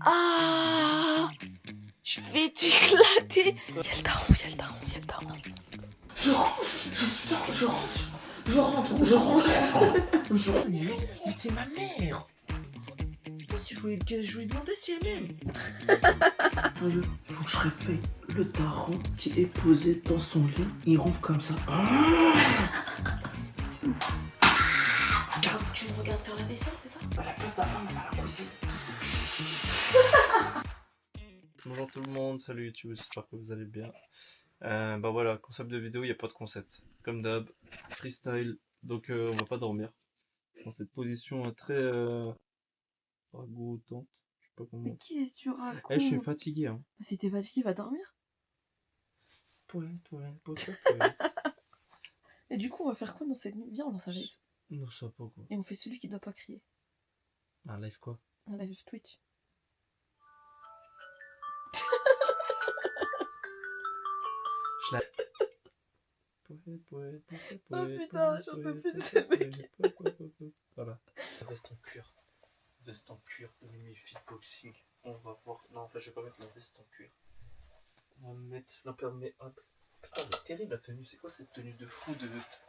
Ah, je vais t'éclater. Viens le daron, viens le daron, viens le daron. Je rentre, je sors, je rentre. Mais t'es ma mère. Si je lui demandais si elle aime. C'est un jeu. Il faut que je réveille le daron qui est posé dans son lit. Il ronfle comme ça. Tu me regardes faire la vaisselle, c'est ça? À la place de la femme, ça la cuisine. Bonjour tout le monde, salut YouTube, j'espère que vous allez bien. Bah voilà, concept de vidéo, il n'y a pas de concept. Comme d'hab, freestyle, donc on va pas dormir. Dans cette position très ragoûtante, je sais pas comment. Mais qu'est-ce que tu racontes? Je suis fatigué hein. Si t'es fatigué, va dormir. Poète. Et du coup, on va faire quoi dans cette nuit? Viens, on lance un live. Non, ça va pas quoi. Et on fait celui qui doit pas crier. Un live quoi? Un live Twitch. Je la... Poète. Oh putain, j'en peux plus de ce mec. Voilà. Veste en cuir de Mimi Fitboxing. On va voir. Non, en fait, je vais pas mettre la veste en cuir. On va mettre l'imperméable. Putain, elle est terrible la tenue. C'est quoi cette tenue de fou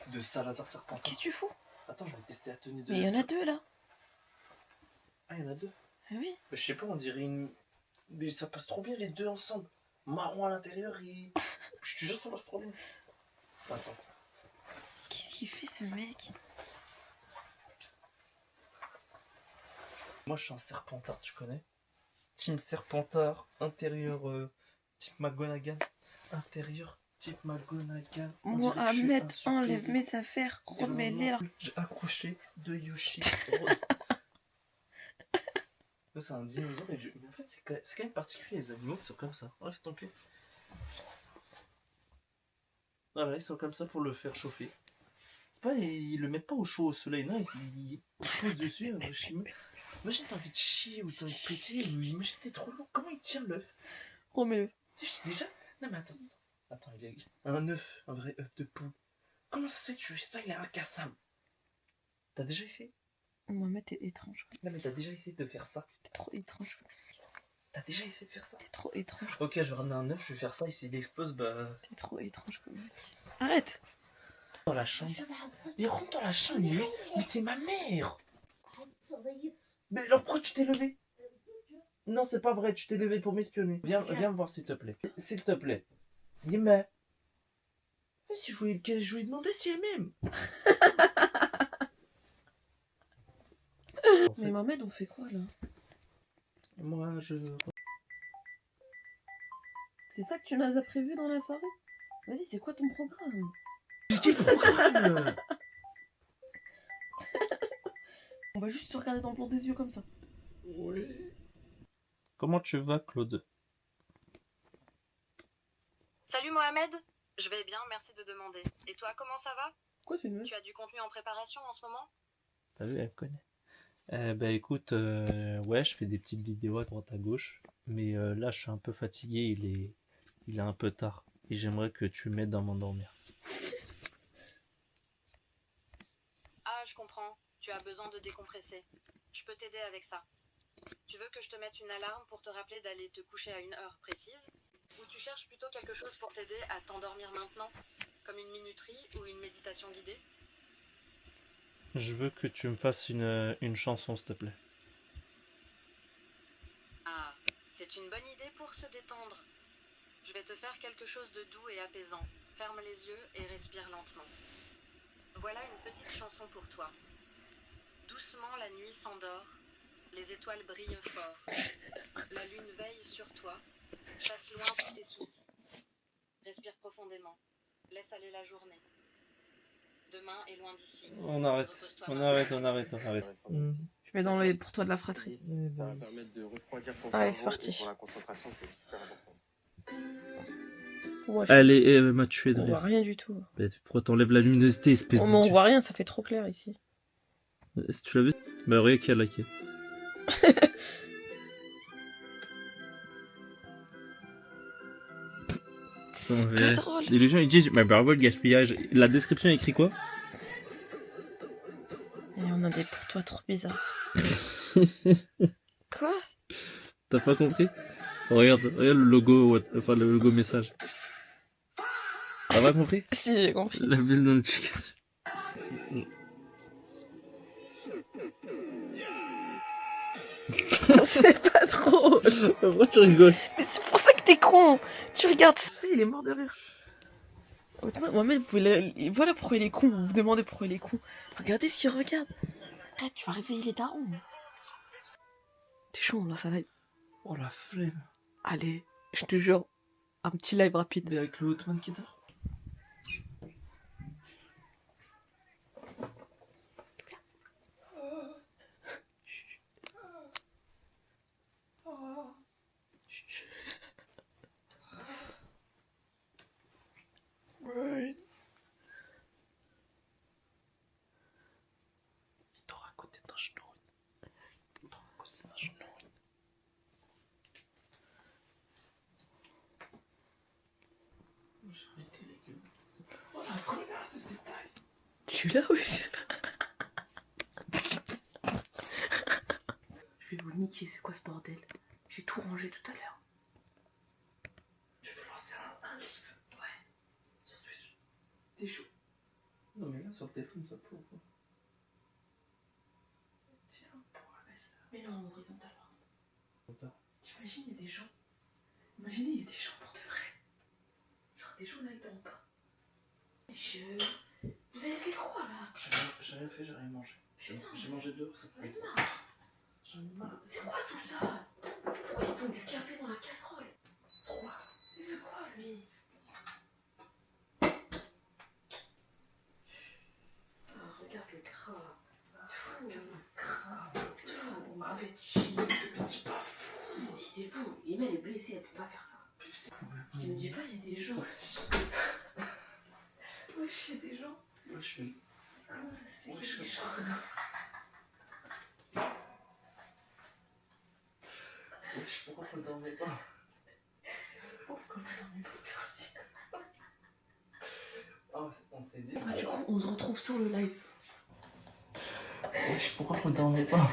de Salazar Serpentin? Qu'est-ce que tu fous? Attends, je vais tester la tenue de. Mais il y en a deux là. Ah, il y en a deux. Ah oui. Mais je sais pas, on dirait une. Mais ça passe trop bien les deux ensemble. Marron à l'intérieur et. Je te jure, ça passe trop bien. Attends. Qu'est-ce qu'il fait ce mec? Moi, je suis un Serpentard, tu connais? Team Serpentard, intérieur type McGonagall. Intérieur type McGonagall. Moi, Ahmed, enlève mes affaires, remets-les là. J'ai accroché de Yoshi. Là, c'est un dinosaure. Mais en fait, c'est quand même particulier, les animaux qui sont comme ça. Enlève ton pied. Voilà, ils sont comme ça pour le faire chauffer. C'est pas, ils le mettent pas au chaud au soleil, non, ils posent dessus. Imagine, t'as envie de chier ou t'as envie de péter, ou imagine, t'es trop lourd. Comment il tient l'œuf? Remets-le. Déjà. Non, mais attends. Attends, il a un œuf, un vrai œuf de poule. Comment ça se fait que tu fais ça? Il est incassable. T'as déjà essayé? Mohamed, t'es étrange. Non, mais t'as déjà essayé de faire ça? T'es trop étrange. T'as déjà essayé de faire ça? T'es trop étrange. Ok, je vais ramener un œuf, je vais faire ça, et s'il explose, bah. T'es trop étrange comme mec. Arrête! Dans la chambre. Mais rentre dans la chambre, mais t'es ma mère! Mais alors pourquoi tu t'es levé? Non, c'est pas vrai, tu t'es levé pour m'espionner. Viens me voir s'il te plaît. S'il te plaît. Dis-moi. Si je lui demandais si elle m'aime. Mais Mohamed, on fait quoi là? Moi, je. C'est ça que tu nous as prévu dans la soirée? Vas-y, c'est quoi ton programme? Quel programme? On va juste se regarder dans le blanc des yeux comme ça. Oui. Comment tu vas, Claude? Salut Mohamed, je vais bien, merci de demander. Et toi, comment ça va? Quoi, c'est une meuf? Tu as du contenu en préparation en ce moment? T'as vu, elle connaît. Bah écoute, ouais, je fais des petites vidéos à droite à gauche. Mais là, je suis un peu fatigué, il est un peu tard. Et j'aimerais que tu m'aides à m'endormir. Ah, je comprends. Tu as besoin de décompresser. Je peux t'aider avec ça. Tu veux que je te mette une alarme pour te rappeler d'aller te coucher à une heure précise? Ou tu cherches plutôt quelque chose pour t'aider à t'endormir maintenant? Comme une minuterie ou une méditation guidée? Je veux que tu me fasses une chanson, s'il te plaît. Ah, c'est une bonne idée pour se détendre. Je vais te faire quelque chose de doux et apaisant. Ferme les yeux et respire lentement. Voilà une petite chanson pour toi. Doucement, la nuit s'endort. Les étoiles brillent fort. La lune veille sur toi. Chasse loin tous tes soucis. Respire profondément. Laisse aller la journée. Demain est loin d'ici. On arrête. Je mets dans les pour toi de la fratrie. Ça va permettre de refroidir ton Allez, cerveau c'est parti. et pour la concentration, c'est super important. Ouais, Allez, elle m'a tué de on voit rire. rien du tout. Bah, pourquoi t'enlèves la luminosité, espèce On de... voit rien, ça fait trop clair ici. Si tu l'as vu? Bah regarde qui a liké. C'est pas drôle. Et les gens ils disent, mais bravo le gaspillage. La description écrit quoi? Et on a des pour toi trop bizarres. Quoi? T'as pas compris? Regarde le logo, enfin le logo message. T'as pas compris? Si, j'ai compris. La bulle de notification. C'est pas trop. Pourquoi tu rigoles? Mais c'est pour ça que t'es con. Tu regardes ça, il est mort de rire. Moi-même, voilà pourquoi il est con. Vous vous demandez pourquoi il est con. Regardez s'il regarde. Arrête, tu vas réveiller les darons. T'es chaud, là, ça va. Oh la flemme. Allez, je te jure, un petit live rapide. Mais avec le Hotman qui dort. Il dort à côté d'un schnoun. Il dort à côté d'un schnoun. J'ai arrêté les gars. Oh la connasse, c'est cette taille. Tu l'as, wesh. Je vais vous niquer, c'est quoi ce bordel? J'ai tout rangé tout à l'heure. Tu veux lancer un livre? Ouais. Sur Twitch. T'es chaud. Non mais là sur le téléphone ça peut ou pas? Tiens, pour la laisse là. Mais non, en horizontal. Attends. T'imagines, il y a des gens. Imaginez, il y a des gens pour de vrai. Genre des gens là, ils dorment pas. Vous avez fait quoi là? J'ai rien fait, j'ai rien mangé. Putain. J'ai mangé dehors, ça J'en ai peut. marre. J'en ai marre. C'est quoi tout ça? Pourquoi ils font du café dans la casserole? Pourquoi? Il fait quoi lui? Ah, regarde le gras. Fou. Fou, vous m'avez fait chier. Mais dis pas fou. Mais si, c'est vous. Emma elle est blessée, elle peut pas faire ça. Tu me dis pas, il y a des gens. Wesh, il y a des gens. Moi je suis. Comment ça se fait Ouais, qu'il y a je des sais gens? Wesh, pourquoi vous dormez pas? Pourquoi vous dormez pas cette heure-ci? Ah, on s'est dit. Du coup, on se retrouve sur le live. Wesh, pourquoi vous dormez pas?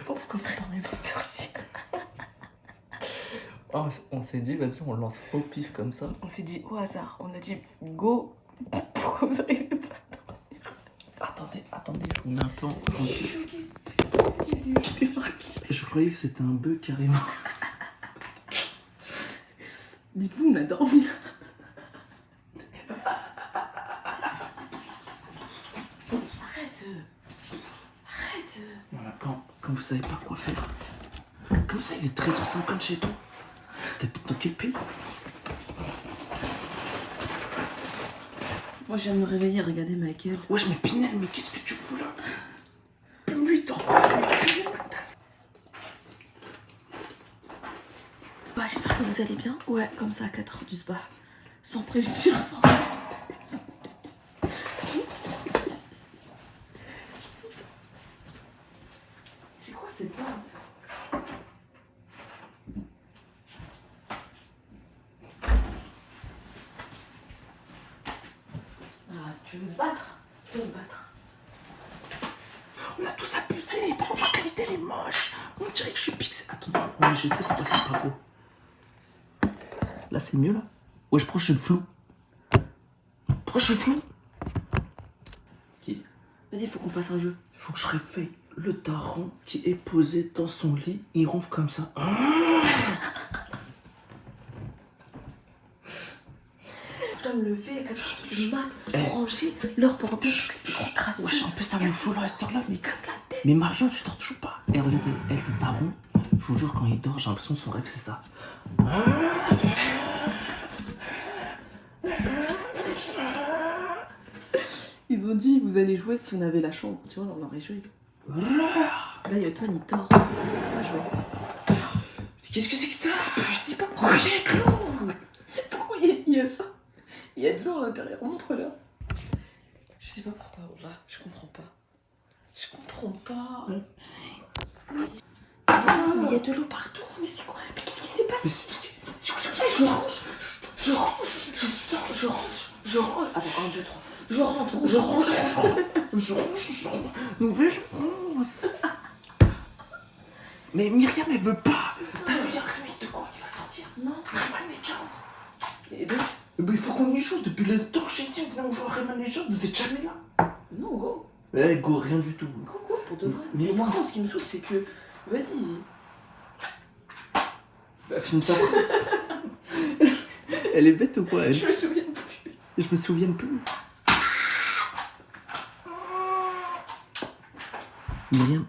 Pourquoi vous dormez pas cette heure-ci? Ah, on s'est dit, vas-y, on lance au pif comme ça. On s'est dit au hasard, on a dit go. Pourquoi vous arrivez pas? Attendez, je vous mets un peu en contexte. Je croyais que c'était un bœuf carrément. Dites-vous, on a dormi. Arrête. Voilà, quand vous savez pas quoi faire. Comme ça, il est 13h50 chez toi. T'habites dans quel pays? Moi, je viens de me réveiller, regardez Michael. Wesh, mais Pinel, mais qu'est-ce que tu fous là? Même lui, il dort pas. Bah, j'espère que vous allez bien. Ouais, comme ça à 4h du spa. Sans prévenir, sans. C'est quoi cette danse? Ah, tu veux me battre? Tu veux me battre? On a tous abusé. Pourquoi ma qualité elle est moche? On dirait que je suis pixé. Attendez, mais je sais pourquoi c'est pas beau. Là, c'est mieux là? Wesh, pourquoi je suis le flou? Pourquoi je suis le flou? Qui? Vas-y, faut qu'on fasse un jeu. Il faut que je réveille le daron qui est posé dans son lit. Il ronfle comme ça. Je dois me lever à 4h du mat pour ranger leur portable parce que c'est trop crasseux. Wesh, en plus, ça me fout là à cette heure-là. Mais Casse la tête. Mais Marion, tu dors toujours pas. Et regardez, le daron, je vous jure, quand il dort, j'ai l'impression que son rêve, c'est ça. Ils ont dit, vous allez jouer si on avait la chambre. Tu vois, on aurait joué. Là, il y a Otman, il dort. On va jouer. Qu'est-ce que c'est que ça? Je sais pas pourquoi il y a de l'eau. Pourquoi il y a ça? Il y a de l'eau à l'intérieur, montre-leur. Je sais pas pourquoi, là, je comprends pas. Je comprends pas. Putain, mais il y a de l'eau partout. Mais c'est quoi? Mais qu'est-ce qui s'est passé ici? Je range, je sors, je rentre. Attends, 1, 2, 3. Je rentre, je range. Nouvelle France. Mais Myriam, elle veut pas. T'as vu, y'a un remake de quoi qui va sortir? Non. Rayman Legend. Et donc Mais il faut qu'on y joue. Depuis le temps que j'ai dit, venez on joue à Rayman Legend, vous êtes jamais là. Non, go. Eh, go, rien du tout. Go, go, pour de vrai. Mais Mais moi- par contre, ce qui me saoule, c'est que. Vas-y. Bah, filme ta phrase. Elle est bête ou quoi, elle? Je me souviens plus. Je me souviens plus. Myriam,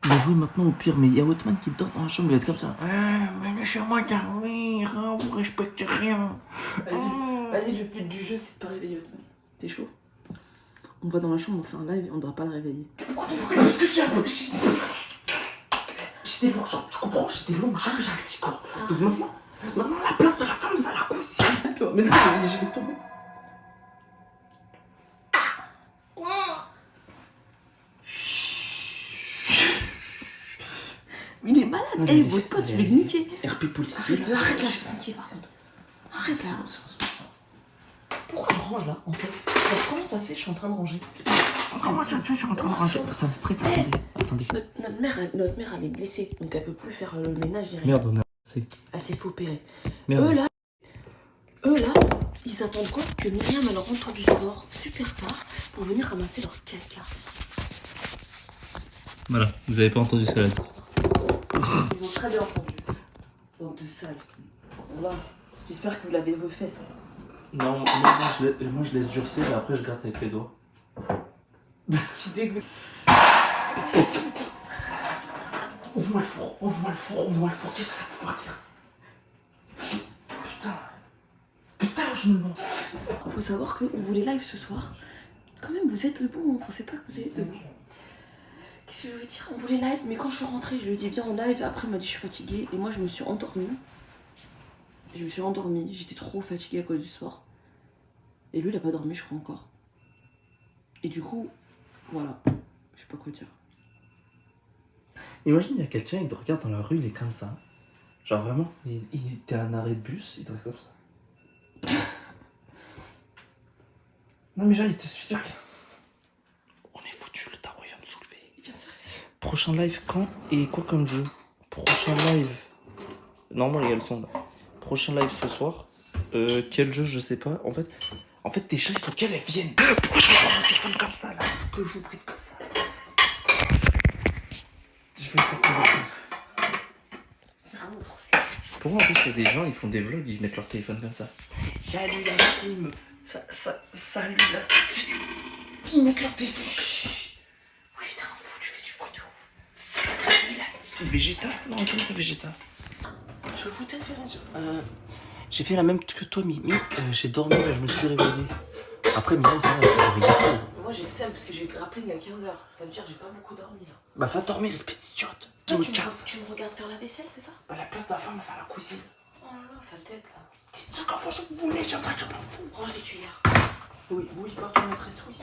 on va jouer maintenant au pire, mais il y a Otman qui dort dans la chambre, il va être comme ça. Mais laissez-moi dormir, hein, vous respectez rien. Vas-y, le but du jeu, c'est de pas réveiller Otman. T'es chaud? On va dans la chambre, on fait un live et on doit pas le réveiller. Parce que j'ai des longues jambes, tu comprends? J'ai des longues jambes, j'ai un petit corps. Donc maintenant, la place de la femme, c'est à la cuisine. Toi, mais non, je vais tomber. Mais il est malade. Non, Eh, mais- votre pote, je vais le niquer. RP policier. Arrête là, je vais le niquer par contre. Arrête là. Pourquoi je range là en fait? Comment ça se fait? Je suis en train de ranger. Comment tu es en train de ranger? Ça me stresse, attendez. Notre mère, elle est blessée, donc elle peut plus faire le ménage derrière. Merde, on a. Elle s'est fait opérer. Merde. Eux là, ils attendent quoi? Que Myriam elle rentre du sport super tard pour venir ramasser leur caca. Voilà, vous avez pas entendu ce qu'elle a dit. Ils ont très bien entendu. Bande de sales. Voilà. J'espère que vous l'avez refait ça. Non, moi je laisse durcir et après je gratte avec les doigts. Je suis dégoûtée. Ouvre-moi le four, ouvre-moi le four, qu'est-ce que ça peut partir? Putain, je me monte. Il faut savoir qu'on voulait live ce soir. Quand même, vous êtes debout, on pensait pas que vous êtes debout. Qu'est-ce que je veux dire? On voulait live, mais quand je suis rentrée, je lui ai dit viens en live. Après, il m'a dit je suis fatiguée. Et moi, je me suis endormie. J'étais trop fatiguée à cause du sport. Et lui, il a pas dormi, je crois encore. Et du coup, voilà. Je sais pas quoi dire. Imagine, il y a quelqu'un, il te regarde dans la rue, il est comme ça. Genre vraiment, il était à un arrêt de bus, il te reste comme ça. Non mais genre, il te suit. On est foutu, le tarot il vient de soulever. Il vient de se réveiller. Prochain live quand et quoi comme jeu? Prochain live. Normalement, il y a le son là. Prochain live ce soir. Quel jeu, je sais pas. En fait, tes chats, il faut qu'elles viennent. Pourquoi je vais avoir un téléphone comme ça là? Il faut que je joue bride comme ça. Je vais faire comme ça. C'est vraiment trop. Pourquoi en plus, il y a des gens, ils font des vlogs, ils mettent leur téléphone comme ça? Salut la team. Salut la team. Ils mettent leur téléphone. Ouais, j'étais un fou, tu fais du bruit de ouf. Salut la team. Végéta? Non, comment ça, Végéta? Je foutais de faire un jeu. J'ai fait la même que toi, Mimi. J'ai dormi et je me suis réveillé. Après, Mimi, ça va, elle s'est réveillée tôt. Moi j'ai le seum parce que j'ai grappling à 15h. Ça veut dire que j'ai pas beaucoup dormi là. Bah, va dormir, espèce d'idiote. Tu Toi, me casses. tu me regardes faire la vaisselle, c'est ça? Bah, la place de la femme, c'est à la cuisine. Oh là là, sale tête là. Dites-moi quand faut que je voulais, j'ai pas de fou. Range les cuillères. Oui, par ton maîtresse, oui.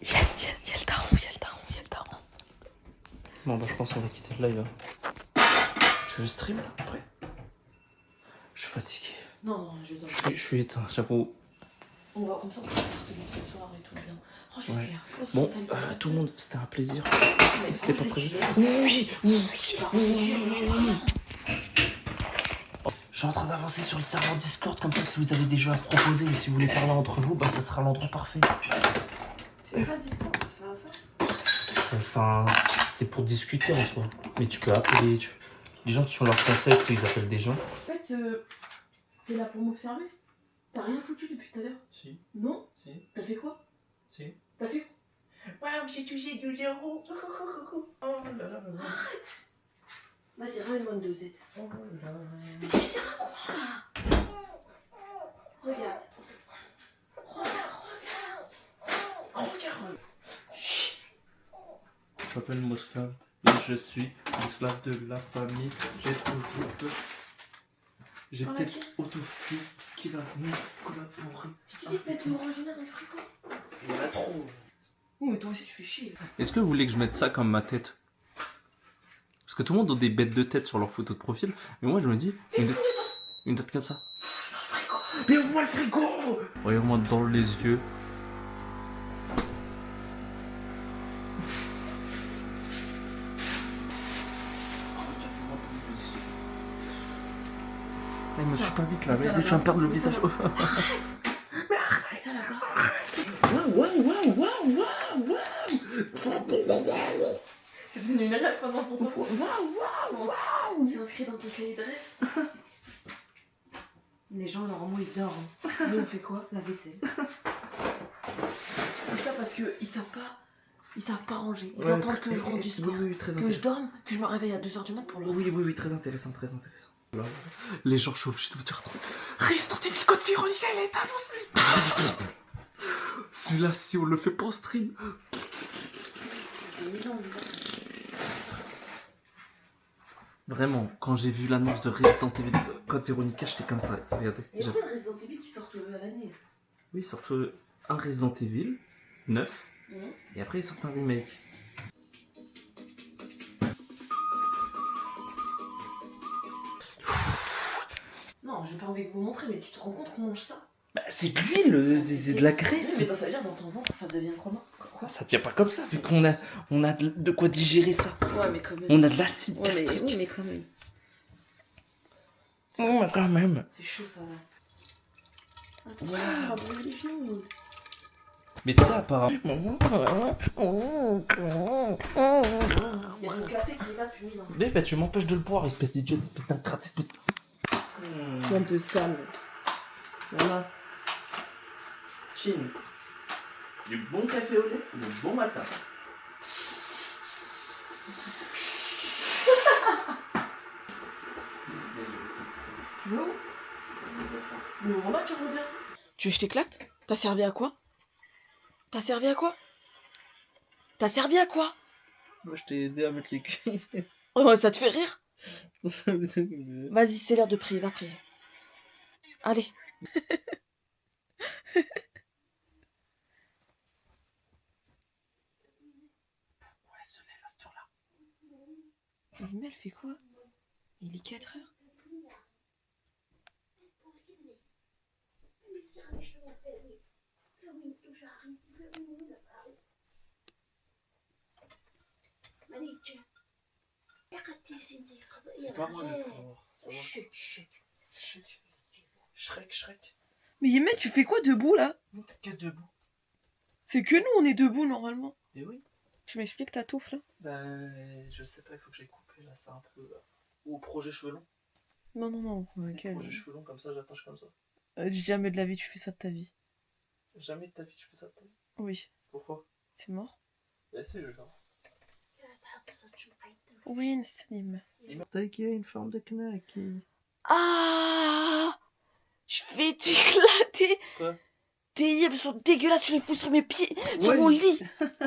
Il y a le daron. Bon, bah, je pense qu'on va quitter le live. Tu veux stream là, après? Je suis fatigué. Non, je les Je suis éteint, j'avoue. On va comme ça, on va faire celui de ce soir et tout bien. Range les Ouais. cuillères. Pose Bon, ton tel pour tout le monde, c'était un plaisir. Mais C'était range pas les prévu. cuillères. Oui. Je suis en train d'avancer sur le serveur Discord, comme ça si vous avez des jeux à proposer et si vous voulez parler entre vous, bah ça sera l'endroit parfait. C'est ça, Discord, ça. C'est pour discuter en soi. Mais tu peux appeler les gens qui font leur concept, ils appellent des gens. En fait, t'es là pour m'observer? T'as rien foutu depuis tout à l'heure? Si, Non? si, T'as fait quoi? si. T'as fait quoi? Waouh, j'ai touché 12 euros. Oh là là là là. Vas-y, ramène-moi une dosette. Oh là là. Mais tu sers à quoi là? Regarde. Regarde. Je m'appelle Mosclave et je suis esclave de la famille. J'ai toujours peur. J'ai Oh, peut-être laquelle autofui qui va venir collaborer. Tu t'es dit de mettre l'orangina dans le frigo? Il y en a trop. Oui, mais toi aussi tu fais chier. Est-ce que vous voulez que je mette ça comme ma tête? Parce que tout le monde a des bêtes de tête sur leur photo de profil. Mais moi je me dis, une tête comme ça. Mais ouvre-moi le frigo. Regarde-moi dans les yeux Eh, me suis pas vite là, Ça, mais là-bas. je viens de perdre le Mais visage. ça, Et ça là-bas. C'est devenu une rêve pendant pour toi. C'est inscrit dans ton cahier de rêve. Les gens, normalement, ils dorment. Nous, on fait quoi? La vaisselle. Et ça parce qu'ils savent pas ranger. Ils attendent que je rentre du sport. Oui, très Que je intéressant. dorme, que je me réveille à 2h du mat pour le Oui, très intéressant, très intéressant. Les gens, je suis obligé de vous dire un truc. Resident Evil Code Veronica, il est annoncé. Celui-là, si on le fait pas en stream. Vraiment, quand j'ai vu l'annonce de Resident Evil Code Veronica, j'étais comme ça. Regardez. Il y a plein de Resident Evil qui sortent à l'année. Oui, ils sortent un Resident Evil 9 Mhm. et après ils sortent un remake. Non, j'ai pas envie de vous montrer, mais tu te rends compte qu'on mange ça? Bah, c'est de l'huile, c'est de la graisse. Mais ça veut dire dans ton ventre, ça devient comment? Quoi? Ça devient pas comme ça, vu qu'on a de quoi digérer ça. Ouais, mais quand même. On a de l'acide Ouais, mais, gastrique. oui, mais quand même. Oh, mais quand même. C'est chaud, ça lasse. Attention, on va brûler les genoux. Mais tu sais, apparemment. Il y a ton café qui est là, puis non. Mais bah, tu m'empêches de le boire, espèce d'idiot, espèce d'ingrate, espèce de. Plein de sale. Voilà. Chin. Du bon café au lait, le bon matin. Tu veux où? Mais au repas, tu reviens. Tu veux que je t'éclate? T'as servi à quoi? T'as servi à quoi? T'as servi à quoi? Moi, je t'ai aidé à mettre les cuits. Oh, ça te fait rire? Vas-y, c'est l'heure de prier, va prier. Allez. Ouais, se lève à cette heure-là. Mais elle fait quoi? Il est 4h. C'est pas moi le corps. C'est moi. Shrek. Mais Yémet, tu fais quoi debout là? Non, t'es que debout. C'est que nous, on est debout normalement. Et oui. Tu m'expliques ta touffe là? Bah, je sais pas, il faut que j'aille couper là, c'est un peu. Ou au projet cheveux longs. Non, non, non. Ok, projet cheveux longs comme ça, j'attache comme ça. Jamais de la vie tu fais ça de ta vie. Jamais de ta vie tu fais ça de ta vie. Oui. Pourquoi? C'est mort? Bah, c'est je Oui, Slim. T'as qu'il y a une forme de knack. Ah! Je vais t'éclater! Quoi? Tes yeux sont dégueulasses, tu les fous sur mes pieds, sur Ouais. mon lit!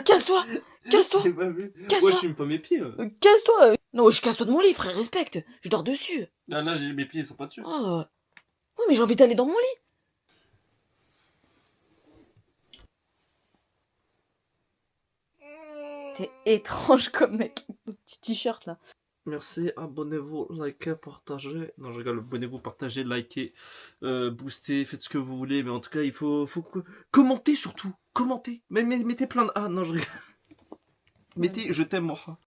Casse-toi! Casse-toi! J'ai pas vu. Casse-toi. Moi, je filme pas mes pieds. Casse-toi! Non, je casse-toi de mon lit, frère, respecte! Je dors dessus! Ah, là, mes pieds, ils sont pas dessus. Oh! Oui, mais j'ai envie d'aller dans mon lit! T'es étrange comme mec, ton petit t-shirt là. Merci, abonnez-vous, likez, partagez. Non, je rigole, abonnez-vous, partagez, likez, boostez, faites ce que vous voulez. Mais en tout cas, il faut commenter surtout. Commentez. Mais mettez plein de... Ah non, je rigole. Mettez, je t'aime, moi.